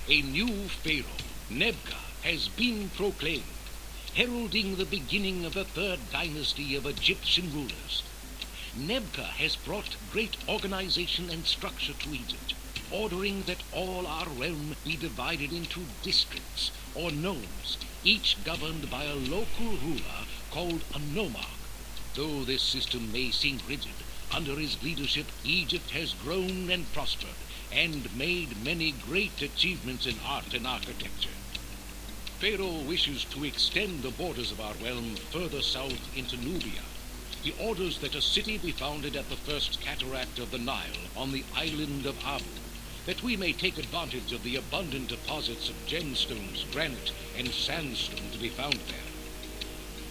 A new pharaoh, Nebka, has been proclaimed, heralding the beginning of the third dynasty of Egyptian rulers. Nebka has brought great organization and structure to Egypt, ordering that all our realm be divided into districts or nomes, each governed by a local ruler called a nomarch. Though this system may seem rigid, under his leadership Egypt has grown and prospered, and made many great achievements in art and architecture. Pharaoh wishes to extend the borders of our realm further south into Nubia. He orders that a city be founded at the first cataract of the Nile on the island of Abu, that we may take advantage of the abundant deposits of gemstones, granite, and sandstone to be found there.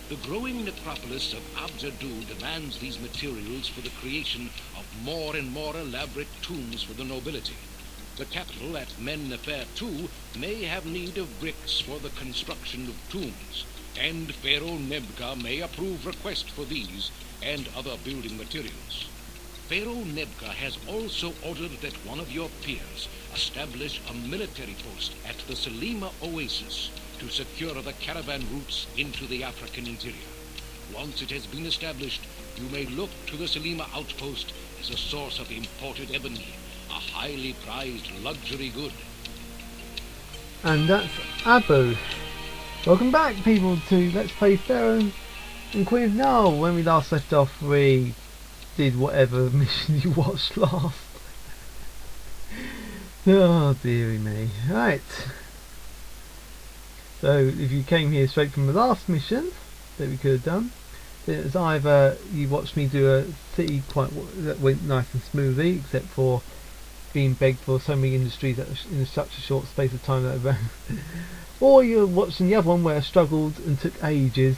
The growing necropolis of Abjadu demands these materials for the creation of more and more elaborate tombs for the nobility. The capital at Men-Nefer too may have need of bricks for the construction of tombs, and Pharaoh Nebka may approve requests for these and other building materials. Pharaoh Nebka has also ordered that one of your peers establish a military post at the Selima Oasis to secure the caravan routes into the African interior. Once it has been established, you may look to the Selima outpost as a source of imported ebony, a highly prized luxury good. And that's Abu. Welcome back, people, to Let's Play Pharaoh and Queen of Nile. When we last left off, we did whatever mission you watched last. Oh dearie me. Right. So if you came here straight from the last mission that we could have done, then it was either you watched me do a city that went nice and smoothly, except for being begged for so many industries in such a short space of time that I ran, or you're watching the other one where I struggled and took ages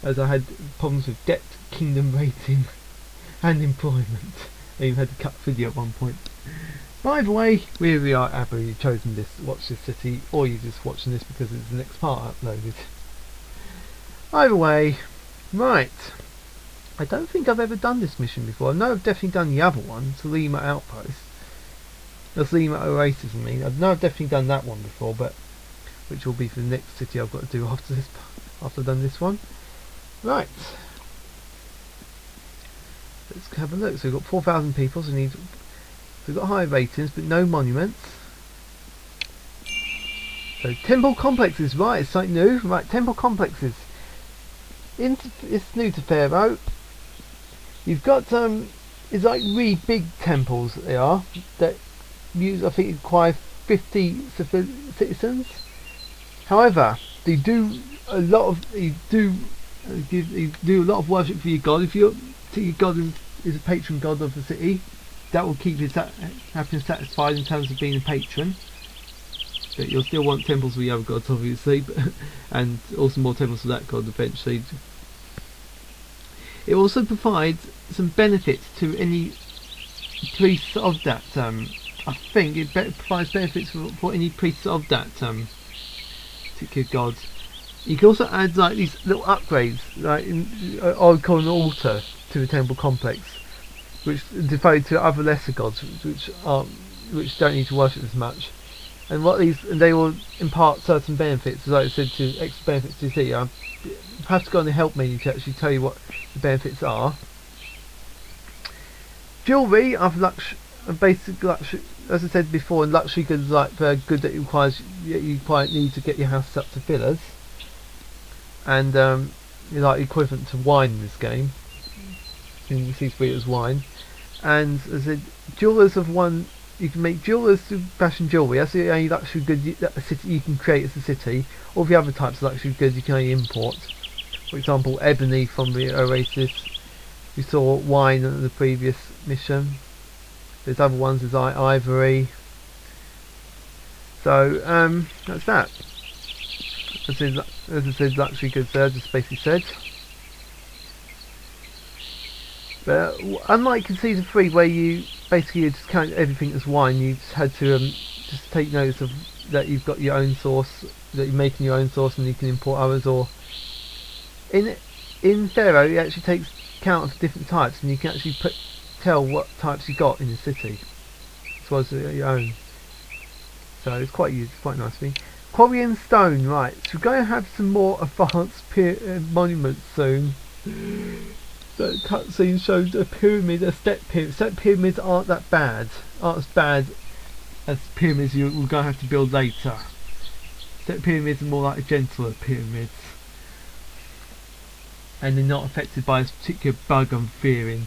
as I had problems with debt, kingdom rating and employment. I even had to cut video at one point. By the way, here we are, Abu. You've chosen this, watch this city, or you're just watching this because it's the next part uploaded. Either way, right. I don't think I've ever done this mission before. I know I've definitely done the other one, Selima Outpost. The Selima Oasis, I mean. I know I've definitely done that one before, but which will be for the next city I've got to do after this, after I've done this one. Right. Let's have a look. So we've got 4,000 people, so we've got high ratings, but no monuments. So temple complexes, right? It's something new, right? Temple complexes. It's new to Pharaoh. You've got it's like really big temples. They are that use. I think require 50 citizens. However, they do a lot of of worship for your god. If your god is a patron god of the city, that will keep you happy and satisfied in terms of being a patron. But you'll still want temples for the other gods, obviously, and also more temples for that god eventually. It also provides some benefits to any priests of that. I think it provides benefits for any priests of that particular god. You can also add like these little upgrades, like I would call an altar to the temple complex, which is devoted to other lesser gods, which don't need to worship as much. And they will impart certain benefits, as I said, to extra benefits to see. You have to go on the help menu to actually tell you what the benefits are. Jewellery of basic luxury, as I said before, and luxury goods like the good that you quite need to get your house up to villas, and like equivalent to wine in this game. You see it as wine, and as I said, jewellers of one. You can make jewellers to fashion jewellery. That's the only luxury good that a city you can create as a city. All the other types of luxury goods you can only import. For example, ebony from the Oasis. We saw wine in the previous mission. There's other ones, there's ivory. So that's that. As I said, luxury goods there, just basically said. But unlike in Season 3, where you basically just count everything as wine, you just had to just take notice of that you've got your own source, that you're making your own source, and you can import others. Or in Pharaoh, it actually takes count of different types, and you can actually tell what types you got in the city, as well as your own. so it's quite used, quite nice thing. Quarry and stone, right? So we're going to have some more advanced monuments soon. The cutscene showed a pyramid, a step pyramid. Step pyramids aren't that bad, aren't as bad as pyramids we're going to have to build later. Step pyramids are more like gentler pyramids, and they're not affected by this particular bug I'm fearing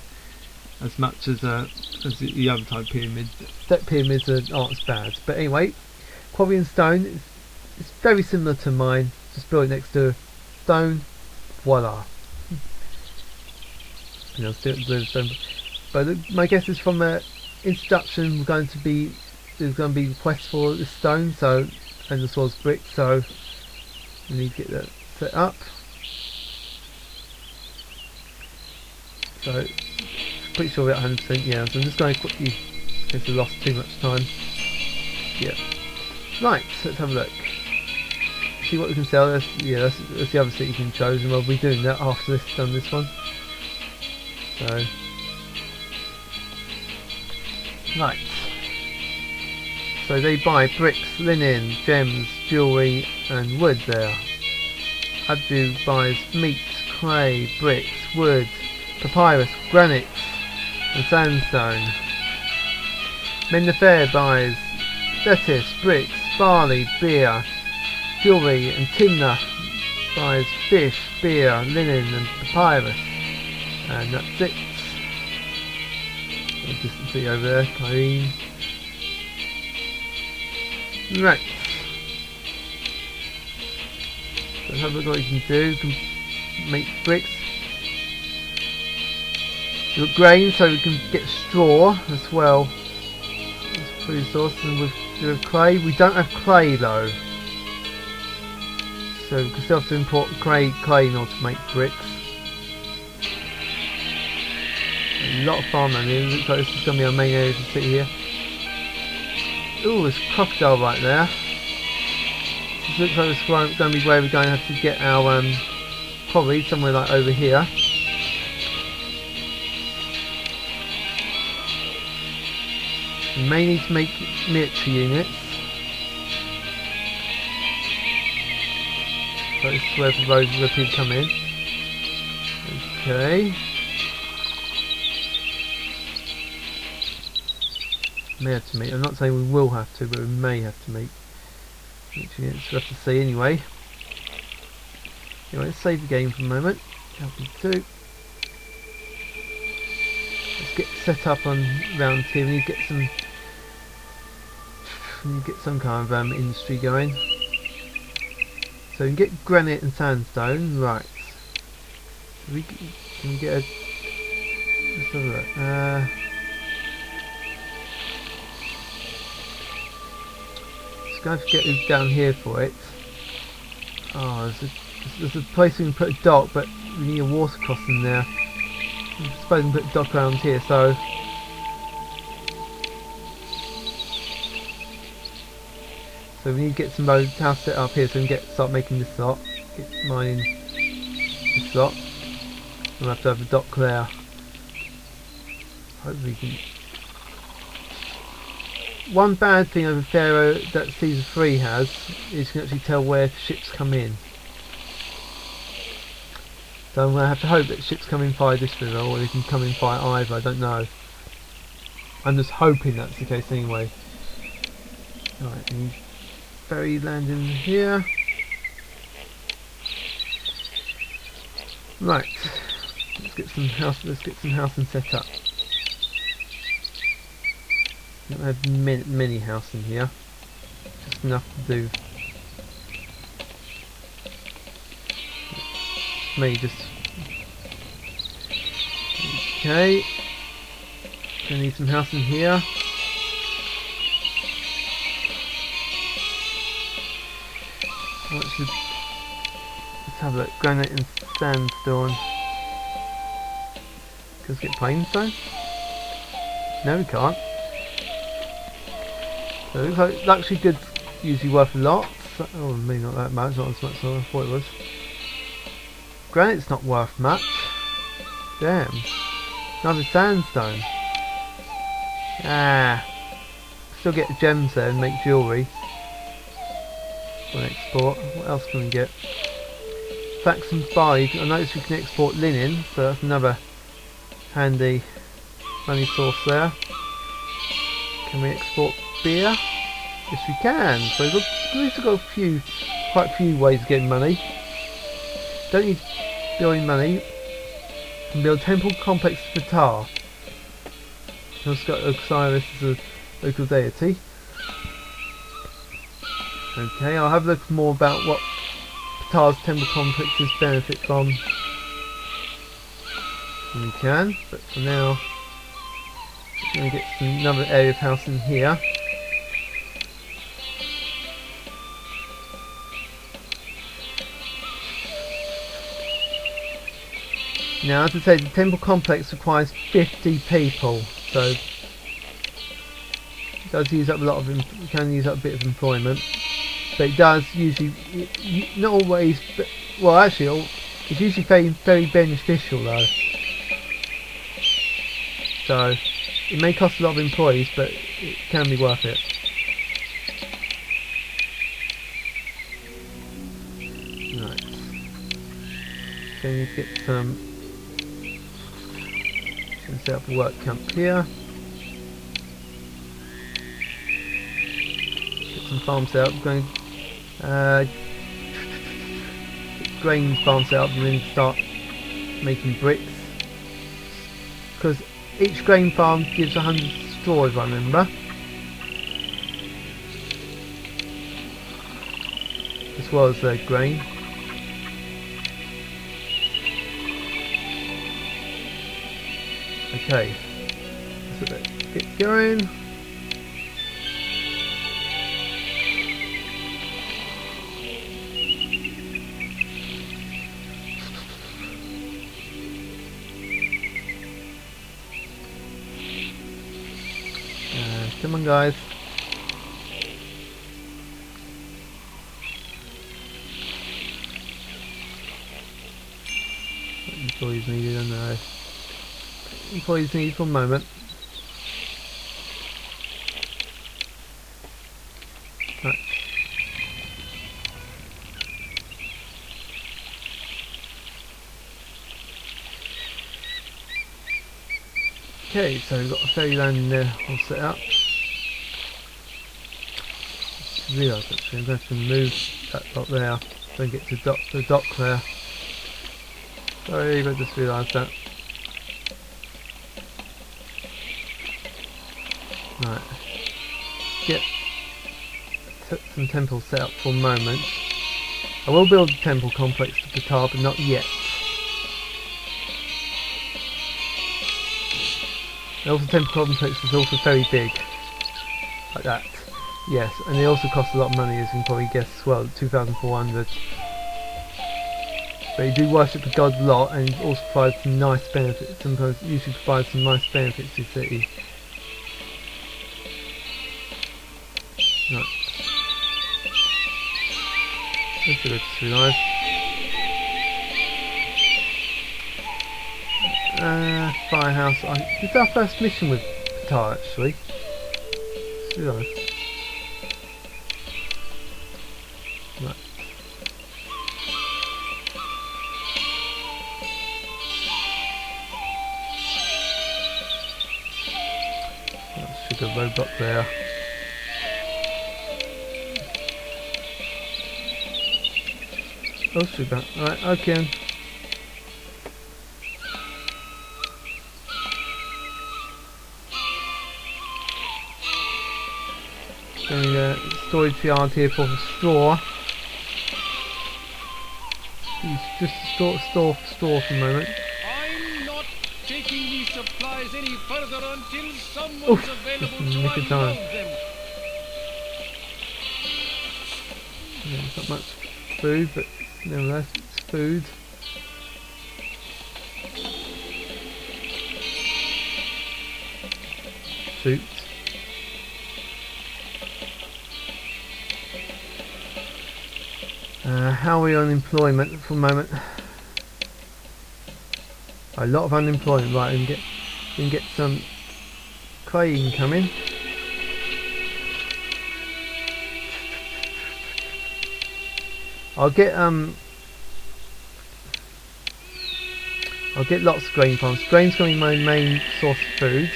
as much as the other type pyramids. Step pyramids aren't as bad. But anyway, quarry and stone, it's very similar to mine. Just build it next to stone, voila. You know, still stone. But my guess is from the introduction, there's going to be requests for the stone, so, and as well as brick, so we need to get that set up. So pretty sure we're at 100%. Yeah, so I'm just going to quickly, in case I lost too much time. Yeah. Right, let's have a look. See what we can sell. That's the other city you can choose, and we'll be doing that after this done this one. So right. So they buy bricks, linen, gems, jewellery and wood there. Abdu buys meat, clay, bricks, wood, papyrus, granite and sandstone. Mennefer buys lettuce, bricks, barley, beer, jewellery, and Timna buys fish, beer, linen and papyrus. And that's it. I'll just see over there, clean. Right. So have a look what you can do. You can make bricks. You've got grain, so we can get straw as well. That's food source. And with clay, we don't have clay though. So we can still have to import clay in order to make bricks. A lot of farmland here. Looks like this is going to be our main area to sit here. Ooh, there's a crocodile right there. This looks like it's going to be where we're going to have to get our probably somewhere like over here. We may need to make military units. So this is where the roads where people come in. Okay. May have to meet. I'm not saying we will have to, but we may have to meet. We'll have to see anyway. Anyway, let's save the game for a moment. Let's get set up on round here. We need to get some kind of industry going. So we can get granite and sandstone, right? Can we get a? Let's have a look. Going to get it down here for it. Oh, there's a place we can put a dock, but we need a water crossing there. I suppose we can put a dock around here, so we need to get some house set up here so we can start making this lot. Get mining this lot. We'll have to have a dock there. Hopefully we can. One bad thing over Pharaoh that Season 3 has is you can actually tell where ships come in. So I'm going to have to hope that ships come in via this river, or they can come in via either, I don't know. I'm just hoping that's the case anyway. Right, and ferry landing here. Right, let's get some housing set up. Don't have many housing here, just enough to do. Maybe just okay. Gonna need some housing here. Let's have a look. Granite and sandstone. Let's get plain stone. No, we can't. So it looks like luxury goods usually worth a lot. Oh, maybe not that much, not as much as I thought it was. Granite's not worth much. Damn. Another sandstone. Ah. still get gems there and make jewellery for export. What else can we get? Flax and spice. I noticed we can export linen, so that's another handy money source there. Can we export beer? Yes, we can. So we've at least got quite a few ways of getting money. Don't need building money. You can build temple complex for Ptah. We've also got Osiris as a local deity. Okay, I'll have a look more about what Ptah's temple complexes benefit from when we can, but for now we're going to get another area of house in here. Now, as I say, the temple complex requires 50 people, so it does use up a lot of, it can use up a bit of employment, but it does usually, not always, but, well actually, it's usually very beneficial though. So, it may cost a lot of employees, but it can be worth it. Right. So, we need to get some. Set up a work camp here. Get some farms set up. Going get grain farms set up and then start making bricks. Because each grain farm gives 100 straw, if I remember. As well as grain. Okay, so let's get going. Come on, guys. What employees needed, I don't know. Employees need for a moment. Right. Okay, so we've got a ferry landing there all set up. Just realised actually I'm going to have to move that lot there so I can get to the dock there. Sorry, I just realised that. Right, get some temples set up for a moment. I will build a temple complex to Ptah, but not yet. And also, the temple complex is also very big, like that. Yes, and they also cost a lot of money, as you can probably guess as well, 2,400. But you do worship the god a lot, and it also provides some nice benefits. Sometimes, usually provides some nice benefits to the city. Right. Let's do it to realize. Firehouse. This is our first mission with Ptah actually. Let's realize. Right. That's sugar roadblock there. Oh, super. Alright, okay. Going storage yard here for the straw. Just store for a moment. I'm not taking these supplies any further until someone's available to unload them. Yeah, there's not much food, but nevertheless, it's food. Suits. How are we on employment for a moment? A lot of unemployment, right? And get some crane coming. I'll get lots of grain farms. Grain's going to be my main source of food,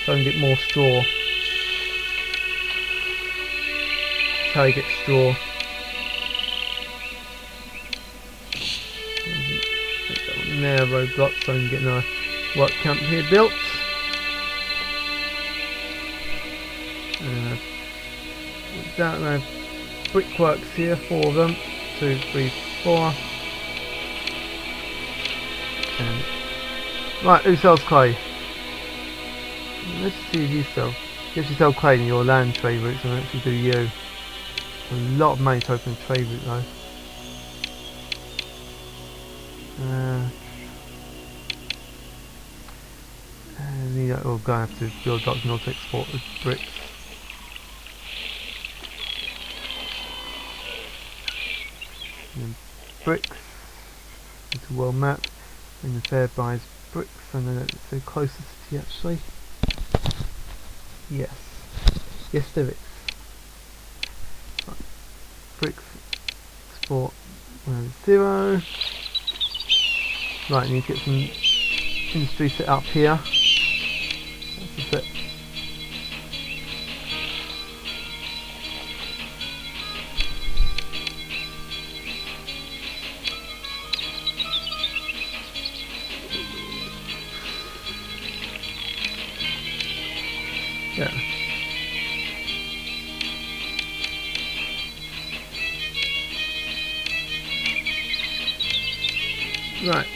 so I can get more straw. That's how I get straw. Make that one there, roadblock, so I can get a work camp here built. That and I have brickworks here, 4 of them. 2, 3, 4. And right, who sells clay? Let's see if you sell. You actually sell clay in your land trade routes, and actually do you. A lot of money to open a trade route though. We're going to have to build docks in order to export the bricks. And bricks. It's a world map. And the fair buys bricks, and then it's the closest city actually. Yes. Yes there is. Right. Bricks. Export 0. Right, I need to get some industry set up here. That's a bit. Yeah. Right.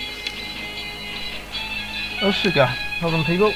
Oh, sugar. Hold on, people.